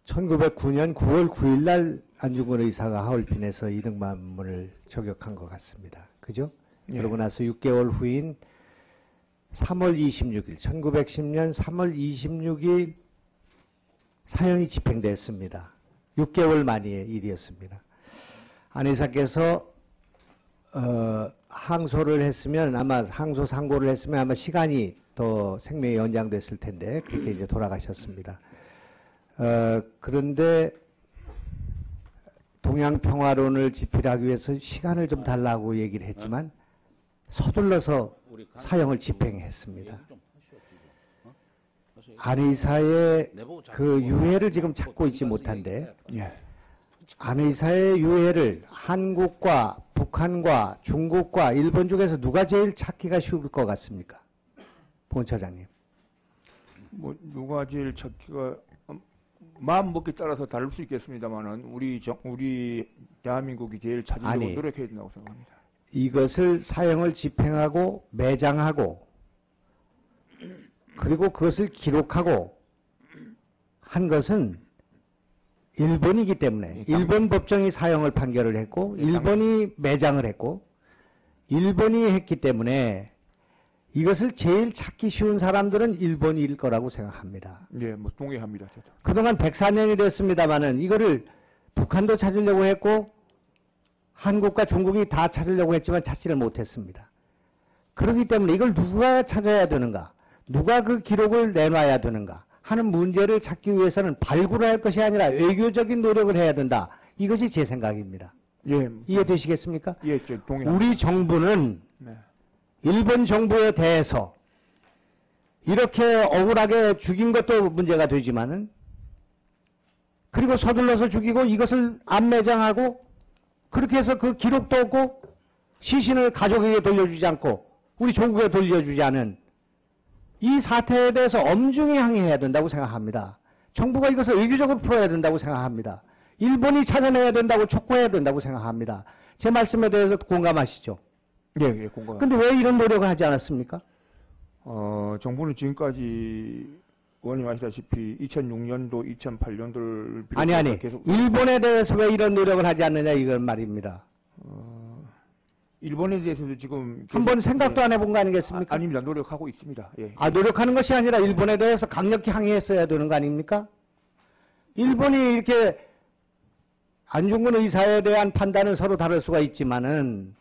1909년 9월 9일 날 안중근 의사가 하얼빈에서 이등만문을 저격한 것 같습니다. 그죠? 예. 그러고 나서 6개월 후인 3월 26일, 1910년 3월 26일 사형이 집행됐습니다. 6개월 만의 일이었습니다. 안 의사께서 항소를 했으면 항소 상고를 했으면 아마 시간이 더 생명이 연장됐을 텐데 그렇게 이제 돌아가셨습니다. 그런데 동양평화론을 집필하기 위해서 시간을 좀 달라고 얘기를 했지만 서둘러서 사형을 집행했습니다. 안 의사의 그 유해를 지금 찾고 있지 못한데 안 의사의 유해를 한국과 북한과 중국과 일본 중에서 누가 제일 찾기가 쉬울 것 같습니까? 본처장님. 뭐 누가 제일 찾기가 마음 먹기에 따라서 다를 수 있겠습니다만은 우리 대한민국이 제일 찾으려고 노력해야 된다고 생각합니다. 이것을 사형을 집행하고 매장하고 그리고 그것을 기록하고 한 것은 일본이기 때문에 일본 법정이 사형을 판결을 했고 일본이 매장을 했고 일본이 했기 때문에 이것을 제일 찾기 쉬운 사람들은 일본일 거라고 생각합니다. 예, 뭐 동의합니다. 저도. 그동안 104년이 됐습니다마는 이거를 북한도 찾으려고 했고 한국과 중국이 다 찾으려고 했지만 찾지를 못했습니다. 그렇기 때문에 이걸 누가 찾아야 되는가? 누가 그 기록을 내놔야 되는가? 하는 문제를 찾기 위해서는 발굴할 것이 아니라 외교적인 노력을 해야 된다. 이것이 제 생각입니다. 예. 이해되시겠습니까? 예, 저 동의합니다. 우리 정부는 일본 정부에 대해서 이렇게 억울하게 죽인 것도 문제가 되지만은 그리고 서둘러서 죽이고 이것을 안 매장하고 그렇게 해서 그 기록도 없고 시신을 가족에게 돌려주지 않고 우리 조국에 돌려주지 않은 이 사태에 대해서 엄중히 항의해야 된다고 생각합니다. 정부가 이것을 외교적으로 풀어야 된다고 생각합니다. 일본이 찾아내야 된다고 촉구해야 된다고 생각합니다. 제 말씀에 대해서 공감하시죠? 예, 예, 공감. 근데 왜 이런 노력을 하지 않았습니까? 정부는 지금까지 의원님 아시다시피 2006년도, 2008년도를 아니. 계속 일본에 대해서 왜 이런 노력을 하지 않느냐 이건 말입니다. 일본에 대해서도 지금 한번 생각도 안 해본 거 아니겠습니까? 아닙니다. 노력하고 있습니다. 예. 노력하는 것이 아니라 일본에 대해서 강력히 항의했어야 되는 거 아닙니까? 일본이 이렇게 안중근 의사에 대한 판단은 서로 다를 수가 있지만은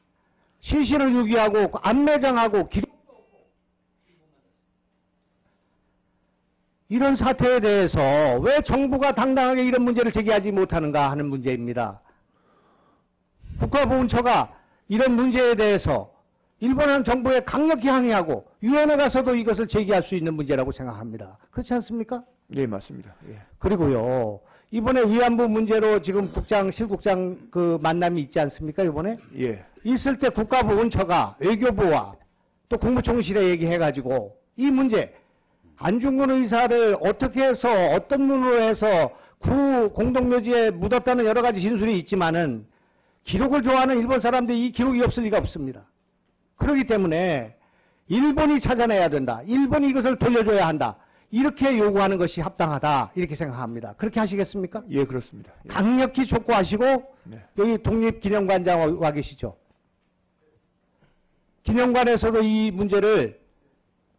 시신을 유기하고 안매장하고 이런 사태에 대해서 왜 정부가 당당하게 이런 문제를 제기하지 못하는가 하는 문제입니다. 국가보훈처가 이런 문제에 대해서 일본 정부에 강력히 항의하고 유엔에 가서도 이것을 제기할 수 있는 문제라고 생각합니다. 그렇지 않습니까? 네, 맞습니다. 예. 그리고요, 이번에 위안부 문제로 지금 실국장 그 만남이 있지 않습니까, 이번에? 예. 있을 때 국가보훈처가 외교부와 또 국무총실에 얘기해가지고 이 문제, 안중근 의사를 어떻게 해서 어떤 눈으로 해서 구 공동묘지에 묻었다는 여러 가지 진술이 있지만은 기록을 좋아하는 일본 사람들이 이 기록이 없을 리가 없습니다. 그렇기 때문에 일본이 찾아내야 된다. 일본이 이것을 돌려줘야 한다. 이렇게 요구하는 것이 합당하다. 이렇게 생각합니다. 그렇게 하시겠습니까? 예, 그렇습니다. 예. 강력히 촉구하시고 여기 독립기념관장 와 계시죠. 기념관에서도 이 문제를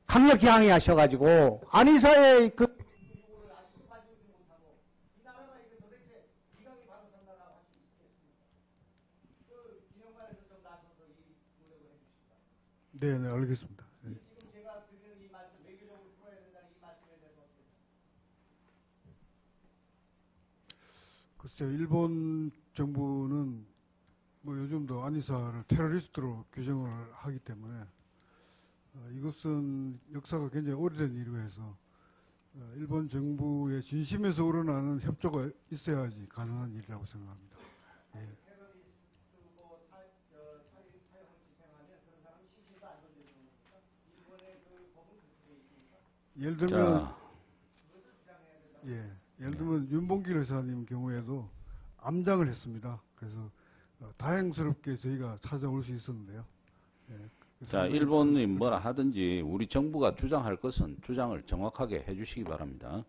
강력히 항의하셔가지고 안의사의 그 네, 알겠습니다. 네. 지금 제가 드리는 이 말씀, 외교적으로 풀어야 된다는 이 말씀에 대해서 어떻게 글쎄요, 일본 정부는 뭐 요즘도 안의사를 테러리스트로 규정을 하기 때문에 이것은 역사가 굉장히 오래된 일로 해서 일본 정부의 진심에서 우러나는 협조가 있어야지 가능한 일이라고 생각합니다. 예. 예를 들면 예를 들면 윤봉길 의사님 경우에도 암장을 했습니다. 그래서 다행스럽게 저희가 찾아올 수 있었는데요. 예, 자, 일본이 뭐라 하든지 우리 정부가 주장할 것은 주장을 정확하게 해주시기 바랍니다.